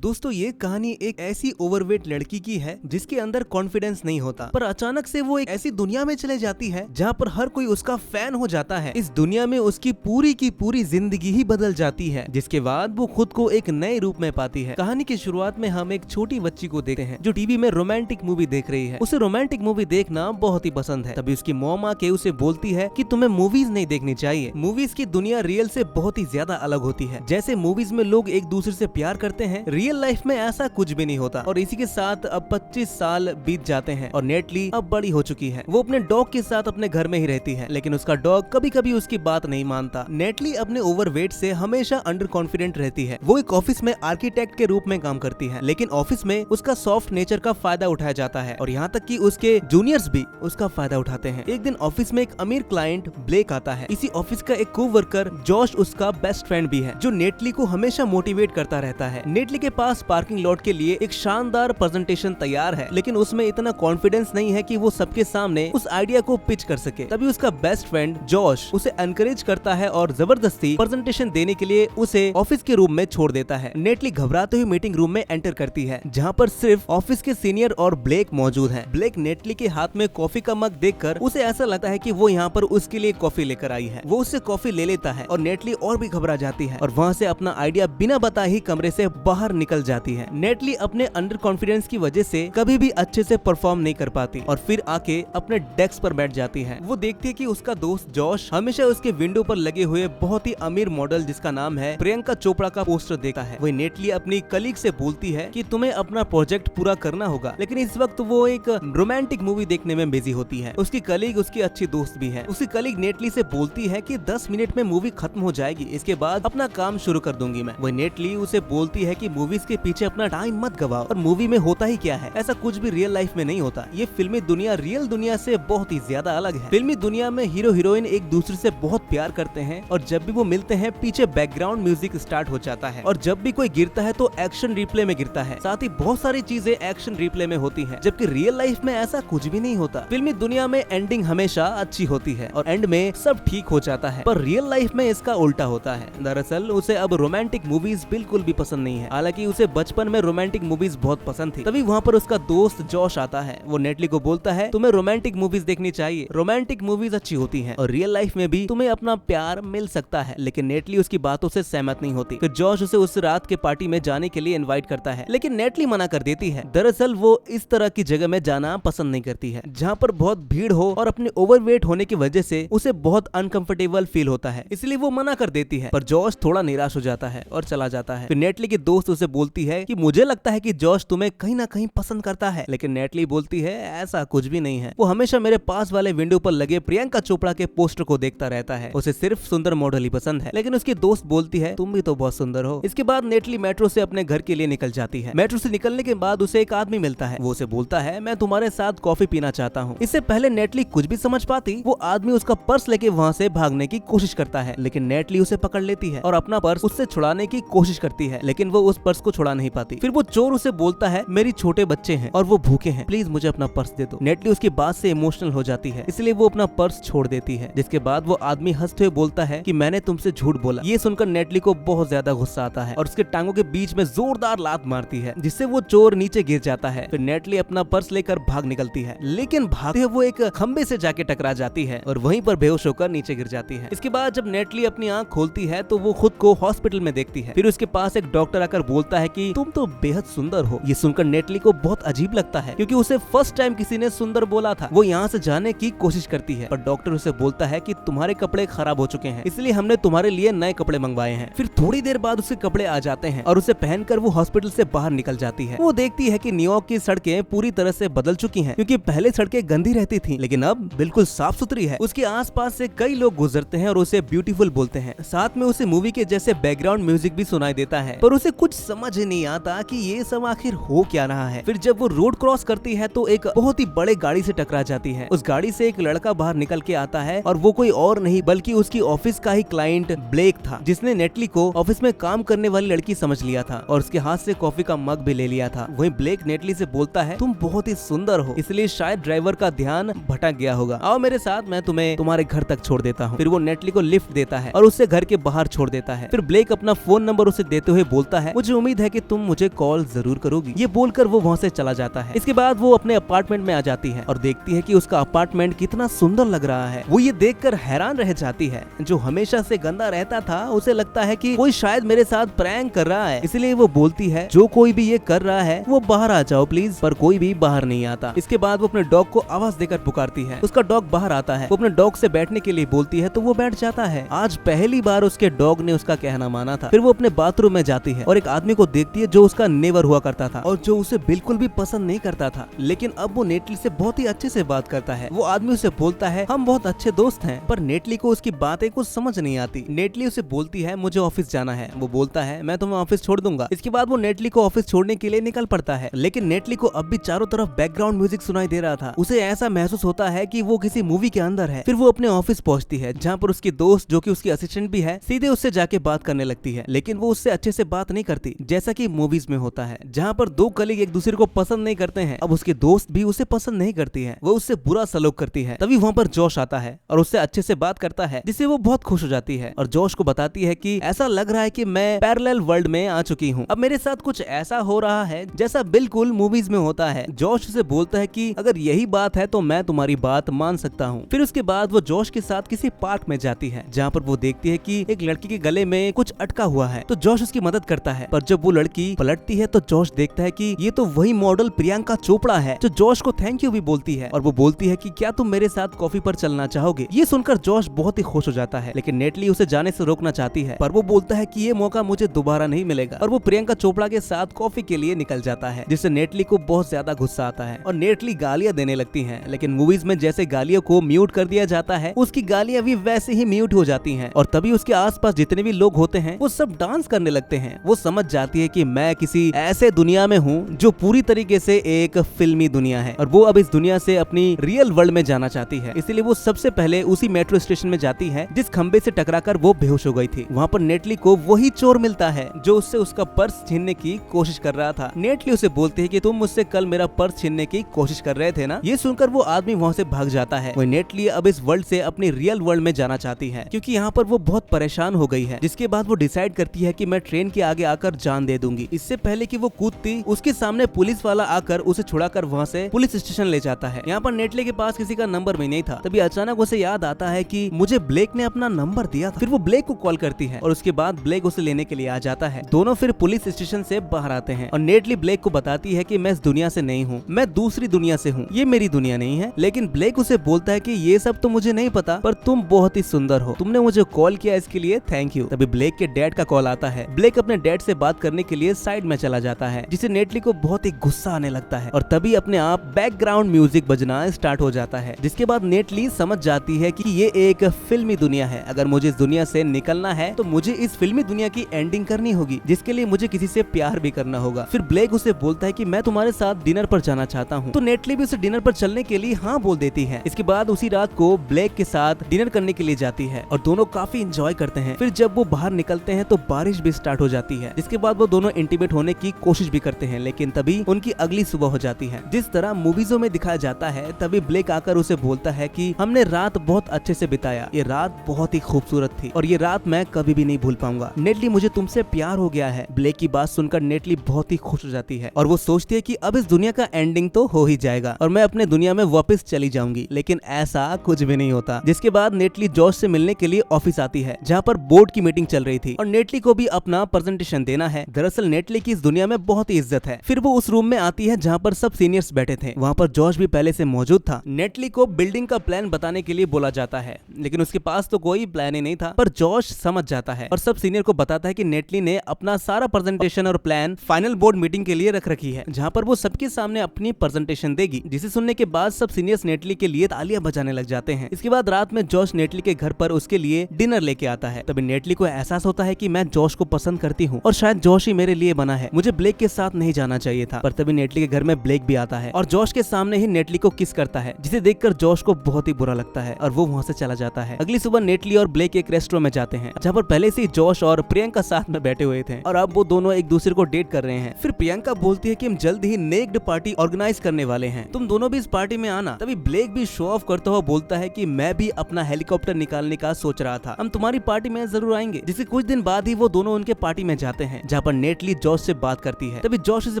दोस्तों ये कहानी एक ऐसी ओवरवेट लड़की की है जिसके अंदर कॉन्फिडेंस नहीं होता, पर अचानक से वो एक ऐसी दुनिया में चले जाती है जहाँ पर हर कोई उसका फैन हो जाता है। इस दुनिया में उसकी पूरी की पूरी जिंदगी ही बदल जाती है, जिसके बाद वो खुद को एक नए रूप में पाती है। कहानी की शुरुआत में हम एक छोटी बच्ची को देखते हैं जो टीवी में रोमांटिक मूवी देख रही है। उसे रोमांटिक मूवी देखना बहुत ही पसंद है। तभी उसकी मॉम आके उसे बोलती है कि तुम्हें मूवीज नहीं देखनी चाहिए, मूवीज की दुनिया रियल से बहुत ही ज्यादा अलग होती है। जैसे मूवीज में लोग एक दूसरे से प्यार करते हैं, रियल लाइफ में ऐसा कुछ भी नहीं होता। और इसी के साथ अब 25 साल बीत जाते हैं और नेटली अब बड़ी हो चुकी है। वो अपने डॉग के साथ अपने घर में ही रहती है, लेकिन उसका डॉग कभी कभी उसकी बात नहीं मानता। नेटली अपने ओवरवेट से हमेशा अंडर कॉन्फिडेंट रहती है। वो एक ऑफिस में आर्किटेक्ट के रूप में काम करती है, लेकिन ऑफिस में उसका सॉफ्ट नेचर का फायदा उठाया जाता है और यहाँ तक कि उसके जूनियर्स भी उसका फायदा उठाते हैं। एक दिन ऑफिस में एक अमीर क्लाइंट ब्लेक आता है। इसी ऑफिस का एक कोवर्कर जॉश उसका बेस्ट फ्रेंड भी है, जो नेटली को हमेशा मोटिवेट करता रहता है। नेटली के पास पार्किंग लॉट के लिए एक शानदार प्रेजेंटेशन तैयार है, लेकिन उसमें इतना कॉन्फिडेंस नहीं है कि वो सबके सामने उस आइडिया को पिच कर सके। तभी उसका बेस्ट फ्रेंड जॉश उसे एनकरेज करता है और जबरदस्ती प्रेजेंटेशन देने के लिए उसे ऑफिस के रूम में छोड़ देता है। नेटली घबराते हुए मीटिंग रूम में एंटर करती है, जहाँ पर सिर्फ ऑफिस के सीनियर और ब्लेक मौजूद है। ब्लेक नेटली के हाथ में कॉफी का मग देखकर उसे ऐसा लगता है कि वो यहाँ पर उसके लिए कॉफी लेकर आई है। वो उससे कॉफी ले लेता है और नेटली और भी घबरा जाती है और वहाँ से अपना आइडिया बिना बताए ही कमरे से बाहर निकल जाती है। नेटली अपने अंडर कॉन्फिडेंस की वजह से कभी भी अच्छे से परफॉर्म नहीं कर पाती और फिर आके अपने डेस्क पर बैठ जाती है। वो देखती है कि उसका दोस्त जॉश हमेशा उसके विंडो पर लगे हुए बहुत ही अमीर मॉडल जिसका नाम है प्रियंका चोपड़ा का पोस्टर देखता है। वही नेटली अपनी कलीग से बोलती है कि तुम्हें अपना प्रोजेक्ट पूरा करना होगा, लेकिन इस वक्त वो एक रोमांटिक मूवी देखने में बिजी होती है। उसकी कलीग उसकी अच्छी दोस्त भी है। उसकी कलीग नेटली से बोलती है कि 10 मिनट में मूवी खत्म हो जाएगी, इसके बाद अपना काम शुरू कर दूंगी मैं। वही नेटली उसे बोलती है कि मूवीज के पीछे अपना टाइम मत गवाओ, और मूवी में होता ही क्या है, ऐसा कुछ भी रियल लाइफ में नहीं होता। ये फिल्मी दुनिया रियल दुनिया से बहुत ही ज्यादा अलग है। फिल्मी दुनिया में हीरो हीरोइन एक दूसरे से बहुत प्यार करते हैं और जब भी वो मिलते हैं पीछे बैकग्राउंड म्यूजिक स्टार्ट हो जाता है और जब भी कोई गिरता है तो एक्शन रिप्ले में गिरता है। साथ ही बहुत सारी चीजें एक्शन रिप्ले में होती हैं, जबकि रियल लाइफ में ऐसा कुछ भी नहीं होता। फिल्मी दुनिया में एंडिंग हमेशा अच्छी होती है और एंड में सब ठीक हो जाता है, पर रियल लाइफ में इसका उल्टा होता है। दरअसल उसे अब रोमांटिक मूवीज बिल्कुल भी पसंद नहीं है, हालांकि उसे बचपन में रोमांटिक मूवीज बहुत पसंद थी। तभी वहाँ पर उसका दोस्त जॉश आता है। वो नेटली को बोलता है तुम्हें रोमांटिक मूवीज देखनी चाहिए, रोमांटिक मूवीज अच्छी होती हैं और रियल लाइफ में भी तुम्हें अपना प्यार मिल सकता है। लेकिन नेटली उसकी बातों से सहमत नहीं होती। फिर जॉश उसे उस रात के पार्टी में जाने के लिए इनवाइट करता है, लेकिन नेटली मना कर देती है। दरअसल वो इस तरह की जगह में जाना पसंद नहीं करती है जहाँ पर बहुत भीड़ हो और अपने ओवरवेट होने की वजह से उसे बहुत अनकंफर्टेबल फील होता है, इसलिए वो मना कर देती है। पर जॉश थोड़ा निराश हो जाता है और चला जाता है। फिर नेटली की दोस्त उसे बोलती है कि मुझे लगता है कि जॉश तुम्हें कहीं ना कहीं पसंद करता है, लेकिन नेटली बोलती है ऐसा कुछ भी नहीं है। वो हमेशा मेरे पास वाले विंडो पर लगे प्रियंका चोपड़ा के पोस्टर को देखता रहता है, उसे सिर्फ सुंदर मॉडल ही पसंद है। लेकिन उसकी दोस्त बोलती है तुम भी तो बहुत सुंदर हो। इसके बाद नेटली मेट्रो से अपने घर के लिए निकल जाती है। मेट्रो से निकलने के बाद उसे एक आदमी मिलता है। वो उसे बोलता है मैं तुम्हारे साथ कॉफी पीना चाहता हूँ। इससे पहले नेटली कुछ भी समझ पाती, वो आदमी उसका पर्स लेके वहाँ से भागने की कोशिश करता है, लेकिन नेटली उसे पकड़ लेती है और अपना पर्स उससे छुड़ाने की कोशिश करती है, लेकिन वो उस पर्स को छुड़ा नहीं पाती। फिर वो चोर उसे बोलता है मेरी छोटे बच्चे हैं और वो भूखे हैं, प्लीज मुझे अपना पर्स दे दो। नेटली उसकी बात से इमोशनल हो जाती है, इसलिए वो अपना पर्स छोड़ देती है। जिसके बाद वो आदमी हंसते हुए बोलता है कि मैंने तुमसे झूठ बोला। ये सुनकर नेटली को बहुत ज्यादा गुस्सा आता है और उसके टांगों के बीच में जोरदार लात मारती है, जिससे वो चोर नीचे गिर जाता है। फिर नेटली अपना पर्स लेकर भाग निकलती है, लेकिन भागते हुए वो एक खंबे से जाके टकरा जाती है और वहीं पर बेहोश होकर नीचे गिर जाती है। इसके बाद जब नेटली अपनी आंख खोलती है तो वो खुद को हॉस्पिटल में देखती है। फिर उसके पास एक डॉक्टर आकर बोलता है कि तुम तो बेहद सुंदर हो। ये सुनकर नेटली को बहुत अजीब लगता है, क्योंकि उसे फर्स्ट टाइम किसी ने सुंदर बोला था। वो यहाँ से जाने की कोशिश करती है, पर डॉक्टर उसे बोलता है कि तुम्हारे कपड़े खराब हो चुके हैं, इसलिए हमने तुम्हारे लिए नए कपड़े मंगवाए हैं। फिर थोड़ी देर बाद उसके कपड़े आ जाते हैं और उसे पहनकर वो हॉस्पिटल से बाहर निकल जाती है। वो देखती है कि न्यूयॉर्क की सड़कें पूरी तरह से बदल चुकी हैं, क्योंकि पहले सड़कें गंदी रहती थी, लेकिन अब बिल्कुल साफ सुथरी है। उसके आसपास से कई लोग गुजरते हैं और उसे ब्यूटीफुल बोलते हैं। साथ में उसे मूवी के जैसे बैकग्राउंड म्यूजिक भी सुनाई देता है, पर उसे कुछ समझ नहीं आता कि ये सब आखिर हो क्या रहा है। फिर जब वो रोड क्रॉस करती है तो एक बहुत ही बड़े गाड़ी से टकरा जाती है। उस गाड़ी से एक लड़का बाहर निकल के आता है और वो कोई और नहीं बल्कि उसकी ऑफिस का ही क्लाइंट ब्लेक था, जिसने नेटली को ऑफिस में काम करने वाली लड़की समझ लिया था और उसके हाथ से कॉफी का मग भी ले लिया था। वहीं ब्लेक नेटली से बोलता है तुम बहुत ही सुंदर हो, इसलिए शायद ड्राइवर का ध्यान भटक गया होगा, आओ मेरे साथ, मैं तुम्हें तुम्हारे घर तक छोड़ देता हूँ। फिर वो नेटली को लिफ्ट देता है और उससे घर के बाहर छोड़ देता है। फिर ब्लेक अपना फोन नंबर उसे देते हुए बोलता है मुझे उम्मीद उम्मीद है कि तुम मुझे कॉल जरूर करोगी। ये बोलकर वो वहाँ से चला जाता है। इसके बाद वो अपने अपार्टमेंट में आ जाती है और देखती है कि उसका अपार्टमेंट कितना सुंदर लग रहा है। वो ये देखकर हैरान रह जाती है। जो हमेशा से गंदा रहता था उसे लगता है कि कोई शायद मेरे साथ प्रैंक कर रहा है, इसलिए वो बोलती है जो कोई भी ये कर रहा है वो बाहर आ जाओ प्लीज, पर कोई भी बाहर नहीं आता। इसके बाद वो अपने डॉग को आवाज देकर पुकारती है। उसका डॉग बाहर आता है। वो अपने डॉग से बैठने के लिए बोलती है तो वो बैठ जाता है। आज पहली बार उसके डॉग ने उसका कहना माना था। फिर वो अपने बाथरूम में जाती है और एक आदमी को देखती है जो उसका नेबर हुआ करता था और जो उसे बिल्कुल भी पसंद नहीं करता था, लेकिन अब वो नेटली से बहुत ही अच्छे से बात करता है। वो आदमी उसे बोलता है हम बहुत अच्छे दोस्त हैं, पर नेटली को उसकी बातें कुछ समझ नहीं आती। नेटली उसे बोलती है मुझे ऑफिस जाना है। वो बोलता है मैं तुम्हें ऑफिस छोड़ दूंगा। इसके बाद वो नेटली को ऑफिस छोड़ने के लिए निकल पड़ता है, लेकिन नेटली को अब भी चारों तरफ बैकग्राउंड म्यूजिक सुनाई दे रहा था। उसे ऐसा महसूस होता है कि वो किसी मूवी के अंदर है। फिर वो अपने ऑफिस पहुंचती है जहाँ पर उसकी दोस्त जो कि उसकी असिस्टेंट भी है सीधे उससे जाके बात करने लगती है, लेकिन वो उससे अच्छे से बात नहीं करती जैसा कि मूवीज में होता है जहाँ पर दो कलीग एक दूसरे को पसंद नहीं करते हैं। अब उसकी दोस्त भी उसे पसंद नहीं करती है, वो उससे बुरा सलूक करती है। तभी वहाँ पर जोश आता है और उससे अच्छे से बात करता है, जिससे वो बहुत खुश हो जाती है और जोश को बताती है कि ऐसा लग रहा है कि मैं पैरेलल वर्ल्ड में आ चुकी हूँ। अब मेरे साथ कुछ ऐसा हो रहा है जैसा बिल्कुल मूवीज में होता है। जोश उसे बोलता है कि अगर यही बात है तो मैं तुम्हारी बात मान सकता हूँ। फिर उसके बाद वो जोश के साथ किसी पार्क में जाती है जहाँ पर वो देखती है कि एक लड़की के गले में कुछ अटका हुआ है, तो जोश उसकी मदद करता है। पर जब वो लड़की पलटती है तो जोश देखता है कि ये तो वही मॉडल प्रियंका चोपड़ा है, जो जोश को थैंक यू भी बोलती है और वो बोलती है कि क्या तुम मेरे साथ कॉफी पर चलना चाहोगे। ये सुनकर जोश बहुत ही खुश हो जाता है, लेकिन नेटली उसे जाने से रोकना चाहती है, पर वो बोलता है कि ये मौका मुझे दोबारा नहीं मिलेगा और वो प्रियंका चोपड़ा के साथ कॉफी के लिए निकल जाता है, जिससे नेटली को बहुत ज्यादा गुस्सा आता है और नेटली गालियां देने लगती है। लेकिन मूवीज में जैसे गालियों को म्यूट कर दिया जाता है, उसकी गालियां भी वैसे ही म्यूट हो जाती हैं और तभी उसके आसपास जितने भी लोग होते हैं वो सब डांस करने लगते हैं। वो समझ जाती है कि मैं किसी ऐसे दुनिया में हूँ जो पूरी तरीके से एक फिल्मी दुनिया है और वो अब इस दुनिया से अपनी रियल वर्ल्ड में जाना चाहती है। इसलिए वो सबसे पहले उसी मेट्रो स्टेशन में जाती है जिस खंबे से टकराकर वो बेहोश हो गई थी। वहाँ पर नेटली को वही चोर मिलता है जो उससे उसका पर्स छीनने की कोशिश कर रहा था। नेटली उसे बोलती है कि तुम मुझसे कल मेरा पर्स छीनने की कोशिश कर रहे थे ना। ये सुनकर वो आदमी वहाँ से भाग जाता है। वही नेटली अब इस वर्ल्ड से अपनी रियल वर्ल्ड में जाना चाहती है क्योंकि यहाँ पर वो बहुत परेशान हो गई है। जिसके बाद वो डिसाइड करती है कि मैं ट्रेन के आगे आकर जान दे दूंगी। इससे पहले कि वो कूदती उसके सामने पुलिस वाला आकर उसे छुड़ाकर वहाँ से पुलिस स्टेशन ले जाता है। यहाँ पर नेटली के पास किसी का नंबर भी नहीं था। तभी अचानक उसे याद आता है कि मुझे ब्लेक ने अपना नंबर दिया था। फिर वो ब्लेक को कॉल करती है और उसके बाद ब्लेक उसे लेने के लिए आ जाता है। दोनों फिर पुलिस स्टेशन से बाहर आते हैं और नेटली ब्लेक को बताती है कि मैं इस दुनिया से नहीं हूँ, मैं दूसरी दुनिया से हूँ, ये मेरी दुनिया नहीं है। लेकिन ब्लेक उसे बोलता है कि ये सब तो मुझे नहीं पता, पर तुम बहुत ही सुंदर हो, तुमने मुझे कॉल किया इसके लिए थैंक यू। तभी ब्लेक के डैड का कॉल आता है। ब्लेक अपने डैड से बात करने के लिए साइड में चला जाता है, जिसे नेटली को बहुत ही गुस्सा आने लगता है और तभी अपने आप बैकग्राउंड म्यूजिक बजना स्टार्ट हो जाता है। जिसके बाद नेटली समझ जाती है कि ये एक फिल्मी दुनिया है, अगर मुझे इस दुनिया से निकलना है तो मुझे इस फिल्मी दुनिया की एंडिंग करनी होगी, जिसके लिए मुझे किसी से प्यार भी करना होगा। फिर ब्लेक उसे बोलता है कि मैं तुम्हारे साथ डिनर पर जाना चाहता हूँ, तो नेटली भी उसे डिनर पर चलने के लिए हाँ बोल देती है। इसके बाद उसी रात को ब्लेक के साथ डिनर करने के लिए जाती है और दोनों काफी इंजॉय करते हैं। फिर जब वो बाहर निकलते हैं तो बारिश भी स्टार्ट हो जाती है, जिसके बाद वो दोनों इंटीमेट होने की कोशिश भी करते हैं, लेकिन तभी उनकी अगली सुबह हो जाती है जिस तरह मूवीजों में दिखाया जाता है। तभी ब्लेक आकर उसे बोलता है कि हमने रात बहुत अच्छे से बिताया, ये रात बहुत ही खूबसूरत थी और ये रात मैं कभी भी नहीं भूल पाऊंगा। नेटली मुझे तुमसे प्यार हो गया है। ब्लेक की बात सुनकर नेटली बहुत ही खुश हो जाती है और वो सोचती है कि अब इस दुनिया का एंडिंग तो हो ही जाएगा और मैं अपने दुनिया में वापस चली जाऊंगी, लेकिन ऐसा कुछ भी नहीं होता। जिसके बाद नेटली जॉश से मिलने के लिए ऑफिस आती है जहाँ पर बोर्ड की मीटिंग चल रही थी और नेटली को भी अपना प्रेजेंटेशन देना है। दरअसल नेटली की इस दुनिया में बहुत ही इज्जत है। फिर वो उस रूम में आती है जहाँ पर सब सीनियर्स बैठे थे। वहाँ पर जॉश भी पहले से मौजूद था। नेटली को बिल्डिंग का प्लान बताने के लिए बोला जाता है, लेकिन उसके पास तो कोई प्लान ही नहीं था। पर जॉश समझ जाता है और सब सीनियर को बताता है कि नेटली ने अपना सारा प्रेजेंटेशन और प्लान फाइनल बोर्ड मीटिंग के लिए रख रखी है, जहाँ पर वो सबके सामने अपनी प्रेजेंटेशन देगी। जिसे सुनने के बाद सब सीनियर्स नेटली के लिए तालियां बजाने लग जाते हैं। इसके बाद रात में जॉश नेटली के घर पर उसके लिए डिनर लेके आता है। तभी नेटली को एहसास होता है कि मैं जॉश को पसंद करती हूँ और शायद जॉश ही मेरे लिए बना है, मुझे ब्लेक के साथ नहीं जाना चाहिए था। पर तभी नेटली के घर में ब्लेक भी आता है और जॉश के सामने ही नेटली को किस करता है, जिसे देखकर जॉश को बहुत ही बुरा लगता है और वो वहाँ से चला जाता है। अगली सुबह नेटली और ब्लेक एक रेस्टोरेंट में जाते हैं जहाँ पर पहले से जॉश और प्रियंका साथ में बैठे हुए थे और अब वो दोनों एक दूसरे को डेट कर रहे हैं। फिर प्रियंका बोलती है कि हम जल्द ही नेक्ड पार्टी ऑर्गेनाइज करने वाले हैं, तुम दोनों भी इस पार्टी में आना। तभी ब्लेक भी शो ऑफ करता हुआ बोलता है कि मैं भी अपना हेलीकॉप्टर निकालने का सोच रहा था, हम तुम्हारी पार्टी में जरूर आएंगे। जिसके कुछ दिन बाद ही वो दोनों उनके पार्टी में जाते हैं जहाँ जहाँ पर नेटली जॉश से बात करती है। तभी जॉश उसे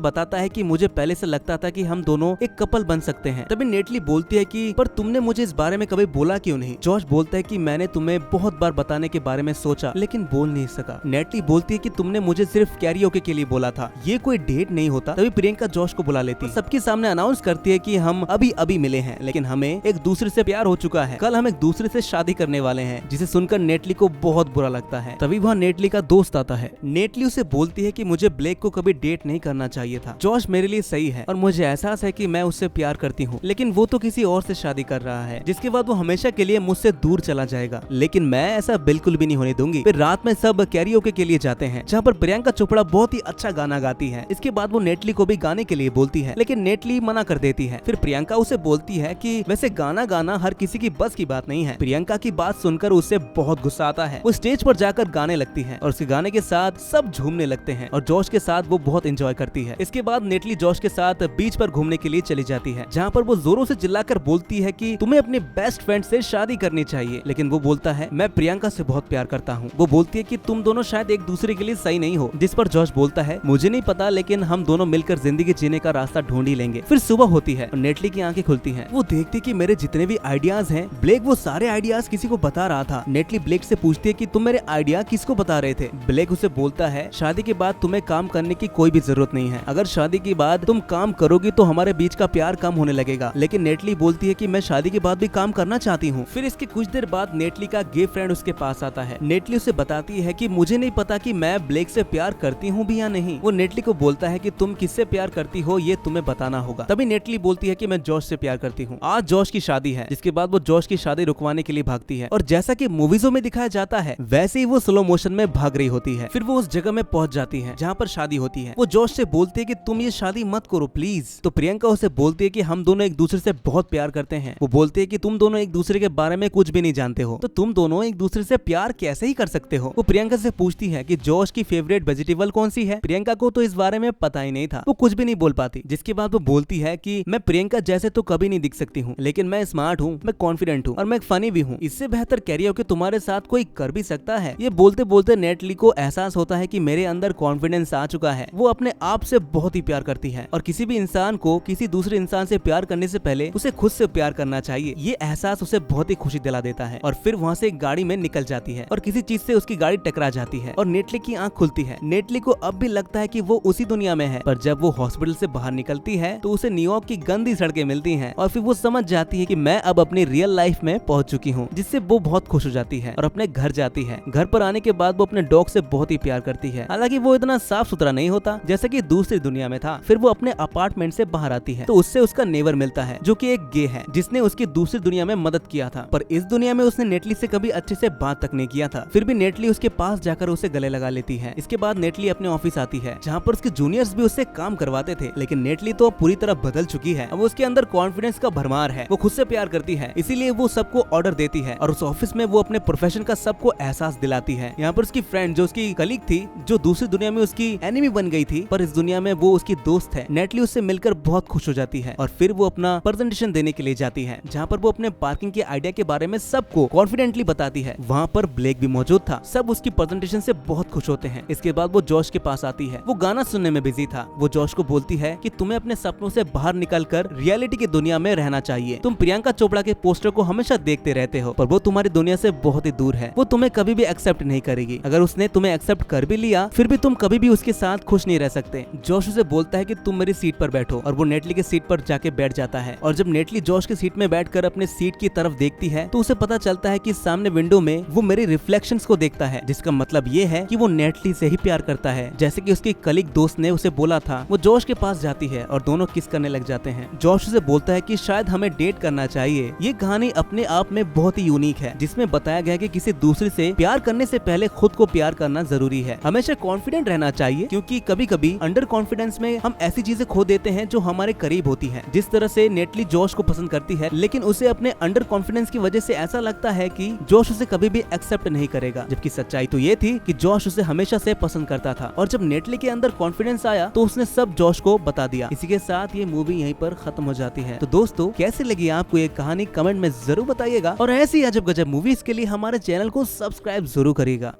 बताता है कि मुझे पहले से लगता था कि हम दोनों एक कपल बन सकते हैं। तभी नेटली बोलती है कि पर तुमने मुझे इस बारे में कभी बोला क्यों नहीं। जॉश बोलता है कि मैंने तुम्हें बहुत बार बताने के बारे में सोचा लेकिन बोल नहीं सका। नेटली बोलती है कि तुमने मुझे सिर्फ कैरियोके के लिए बोला था, ये कोई डेट नहीं होता। तभी प्रियंका जॉश को बुला लेती है, सबके सामने अनाउंस करती है कि हम अभी अभी मिले हैं लेकिन हमें एक दूसरे से प्यार हो चुका है, कल हम एक दूसरे से शादी करने वाले हैं। जिसे सुनकर नेटली को बहुत बुरा लगता है। तभी वहाँ नेटली का दोस्त आता है। नेटली उसे बोलती है कि मुझे ब्लेक को कभी डेट नहीं करना चाहिए था। जॉश मेरे लिए सही है और मुझे एहसास है कि मैं उससे प्यार करती हूँ, लेकिन वो तो किसी और से शादी कर रहा है जिसके बाद वो हमेशा के लिए मुझसे दूर चला जाएगा। लेकिन मैं ऐसा बिल्कुल भी नहीं होने दूंगी। फिर रात में सब कैरियोके के लिए जाते हैं जहाँ पर प्रियंका चोपड़ा बहुत ही अच्छा गाना गाती है। इसके बाद वो नेटली को भी गाने के लिए बोलती है लेकिन नेटली मना कर देती है। फिर प्रियंका उसे बोलती है कि वैसे गाना गाना हर किसी की बस की बात नहीं है। प्रियंका की बात सुनकर उसे बहुत गुस्सा आता है। वो स्टेज पर जाकर गाने लगती है और उसके गाने के साथ सब झूमने लगते हैं और जॉश के साथ वो बहुत एंजॉय करती है। इसके बाद नेटली जॉश के साथ बीच पर घूमने के लिए चली जाती है जहाँ पर वो जोरों से चिल्लाकर बोलती है कि तुम्हें अपने बेस्ट फ्रेंड से शादी करनी चाहिए। लेकिन वो बोलता है मैं प्रियंका से बहुत प्यार करता हूँ। वो बोलती है कि तुम दोनों शायद एक दूसरे के लिए सही नहीं हो। जिस पर जॉश बोलता है मुझे नहीं पता लेकिन हम दोनों मिलकर जिंदगी जीने का रास्ता ढूंढ ही लेंगे। फिर सुबह होती है और नेटली की आंखें खुलती हैं। वो देखती कि मेरे जितने भी आइडियाज हैं ब्लेक वो सारे आइडियाज किसी को बता रहा था। नेटली ब्लेक से पूछती है कि तुम मेरे आइडिया किसको बता रहे थे। ब्लेक उसे बोलता है शादी के बाद तुम्हें काम करने की कोई भी जरूरत नहीं है। अगर शादी के बाद तुम काम करोगी तो हमारे बीच का प्यार कम होने लगेगा। लेकिन नेटली बोलती है कि मैं शादी के बाद भी काम करना चाहती हूँ। फिर इसके कुछ देर बाद नेटली का गे फ्रेंड उसके पास आता है। नेटली उसे बताती है कि मुझे नहीं पता कि मैं ब्लेक से प्यार करती हूँ भी या नहीं। वो नेटली को बोलता है कि तुम किससे प्यार करती हो ये तुम्हें बताना होगा। तभी नेटली बोलती है कि मैं जॉश से प्यार करती हूँ। आज जॉश की शादी है। जिसके बाद वो जॉश की शादी रुकवाने के लिए भागती है और जैसा कि मूवीजों में दिखाया जाता है वैसे ही वो स्लो मोशन में भाग रही होती है। फिर वो उस जगह में पहुंच जाती है जहाँ पर शादी होती है। वो जॉश से बोलती है कि तुम ये शादी मत करो प्लीज। तो प्रियंका उसे बोलती है कि हम दोनों एक दूसरे से बहुत प्यार करते हैं। वो बोलती है कि तुम दोनों एक दूसरे के बारे में कुछ भी नहीं जानते हो तो तुम दोनों एक दूसरे से प्यार कैसे ही कर सकते हो। वो प्रियंका से पूछती है कि जॉश की फेवरेट वेजिटेबल कौन सी है। प्रियंका को तो इस बारे में पता ही नहीं था। वो कुछ भी नहीं बोल पाती। जिसके बाद वो बोलती है कि मैं प्रियंका जैसे तो कभी नहीं दिख सकती हूँ लेकिन मैं स्मार्ट हूँ, मैं कॉन्फिडेंट हूँ और मैं फनी भी हूँ। इससे बेहतर कैरियोके तुम्हारे साथ कोई कर भी सकता है। ये बोलते बोलते नेटली को एहसास होता है कि मेरे अंदर कॉन्फिडेंस आ चुका है। वो अपने आप से बहुत ही प्यार करती है और किसी भी इंसान को किसी दूसरे इंसान से प्यार करने से पहले उसे खुद से प्यार करना चाहिए। ये एहसास उसे बहुत ही खुशी दिला देता है और फिर वहाँ से एक गाड़ी में निकल जाती है और किसी चीज से उसकी गाड़ी टकरा जाती है और नेटली की आंख खुलती है। नेटली को अब भी लगता है कि वो उसी दुनिया में है, पर जब वो हॉस्पिटल से बाहर निकलती है तो उसे न्यूयॉर्क की गंदी सड़कें मिलती हैं और फिर वो समझ जाती है कि मैं अब अपनी रियल लाइफ में पहुंच चुकी हूँ। जिससे वो बहुत खुश हो जाती है और अपने घर जाती है। घर पर आने के बाद वो अपने डॉग से बहुत ही प्यार करती है। हालांकि वो इतना साफ सुथरा नहीं होता जैसा कि दूसरी दुनिया में था। फिर वो अपने अपार्टमेंट से बाहर आती है तो उससे उसका नेबर मिलता है जो कि एक गे है जिसने उसकी दूसरी दुनिया में मदद किया था, पर इस दुनिया में उसने नेटली से कभी अच्छे से बात तक नहीं किया था। फिर भी नेटली उसके पास जाकर उसे गले लगा लेती है। इसके बाद नेटली अपने ऑफिस आती है जहाँ पर उसके जूनियर्स भी उससे काम करवाते थे। लेकिन नेटली तो पूरी तरह बदल चुकी है। अब उसके अंदर कॉन्फिडेंस का भरमार है। वो खुद से प्यार करती है इसीलिए वो सबको ऑर्डर देती है और उस ऑफिस में वो अपने प्रोफेशन का सबको एहसास दिलाती है। यहाँ पर उसकी फ्रेंड जो उसकी कलीग थी जो दूसरी दुनिया में उसकी एनिमी बन गई थी पर इस दुनिया में वो उसकी दोस्त है। नेटली उससे मिलकर बहुत खुश हो जाती है और फिर वो अपना प्रेजेंटेशन देने के लिए जाती है जहाँ पर वो अपने पार्किंग के आइडिया के बारे में सबको कॉन्फिडेंटली बताती है। वहाँ पर ब्लेक भी मौजूद था। सब उसकी प्रेजेंटेशन से बहुत खुश होते हैं। इसके बाद वो जॉश के पास आती है। वो गाना सुनने में बिजी था। वो जॉश को बोलती है कि तुम्हें अपने सपनों से बाहर निकलकर रियलिटी की दुनिया में रहना चाहिए। तुम प्रियंका चोपड़ा के पोस्टर को हमेशा देखते रहते हो पर वो तुम्हारी दुनिया से बहुत ही दूर है। वो तुम्हें कभी भी एक्सेप्ट नहीं करेगी। अगर उसने तुम्हें एक्सेप्ट कर भी लिया फिर भी तुम कभी भी उसके साथ खुश नहीं रह सकते। जॉश उसे बोलता है कि तुम मेरी सीट पर बैठो और वो नेटली के सीट पर जाके बैठ जाता है। और जब नेटली जॉश की सीट में बैठकर अपने सीट की तरफ देखती है तो उसे पता चलता है कि सामने विंडो में वो मेरे रिफ्लेक्शंस को देखता है, जिसका मतलब ये है कि वो नेटली से ही प्यार करता है जैसे कि उसकी कलीग दोस्त ने उसे बोला था। वो जॉश के पास जाती है और दोनों किस करने लग जाते हैं। जॉश उसे बोलता है कि शायद हमें डेट करना चाहिए। ये कहानी अपने आप में बहुत ही यूनिक है जिसमें बताया गया है कि किसी दूसरे से प्यार करने से पहले खुद को प्यार करना जरूरी है। हमेशा कॉन्फिडेंट रहना चाहिए क्योंकि कभी कभी अंडर कॉन्फिडेंस में हम ऐसी चीजें खो देते हैं जो हमारे करीब होती है। जिस तरह से नेटली जॉश को पसंद करती है लेकिन उसे अपने अंडर कॉन्फिडेंस की वजह से ऐसा लगता है कि जॉश उसे कभी भी एक्सेप्ट नहीं करेगा, जबकि सच्चाई तो ये थी कि जॉश उसे हमेशा से पसंद करता था। और जब नेटली के अंदर कॉन्फिडेंस आया तो उसने सब जॉश को बता दिया। इसी के साथ ये मूवी यहीं पर खत्म हो जाती है। तो दोस्तों कैसी लगी आपको ये कहानी कमेंट में जरूर बताइएगा और ऐसी अजब गजब मूवीज के लिए हमारे चैनल को सब्सक्राइब जरूर करिएगा।